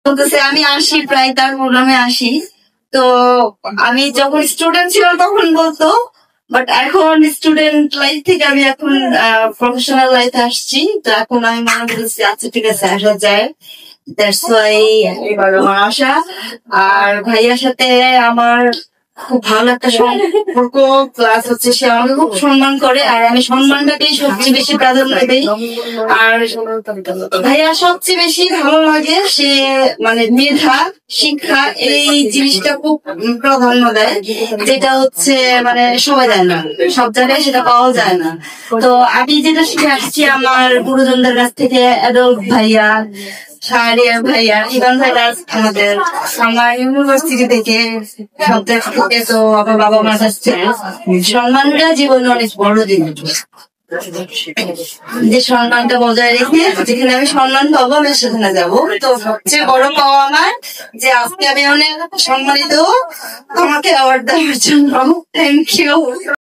বলতেছে আমি আসি, প্রায় তার প্রোগ্রামে আসি। তো আমি যখন স্টুডেন্ট ছিলাম তখন বলতো, বাট এখন স্টুডেন্ট লাইফ থেকে আমি এখন প্রফেশনাল লাইফে আসছি। তো এখন আমি মনে করছি আচ্ছা ঠিক আছে আসা যায়। দ্যাটস ওয়াই এবার আমার আশা। আর ভাইয়ার সাথে আমার খুব ভালো একটা সম্পর্ক, প্লাস হচ্ছে সে আমাকে খুব সম্মান করে, আর আমি সম্মানটাকেই সবচেয়ে বেশি প্রাধান্য দিই। আর ভাইয়া সবচেয়ে বেশি ভালো লাগে সে মানে মেধা, শিক্ষা, এই জিনিসটা খুব প্রাধান্য দেয়, যেটা হচ্ছে মানে সবাই দেয় না, সব জায়গায় সেটা পাওয়া যায় না। তো আমি যেটা শিখে আসছি আমার গুরুজনদের কাছ থেকে, অ্যাডল্ট ভাইয়া, শাহরিয়ার ভাইয়া, ইভান ভাইয়া, আমাদের আমার ইউনিভার্সিটি থেকে, সব দেশ থেকে, তো আমার বাবা মার কাছ থেকে সম্মানটা জীবনে অনেক বড় জিনিস। যে সম্মানটা বজায় রেখে যেখানে আমি সম্মান পাবো আমি সেখানে যাবো। তো সবচেয়ে বড় পাওয়া আমার যে আজকে আমি অনেক সম্মানিত আমাকে অ্যাওয়ার্ড দেওয়ার জন্য। Thank you.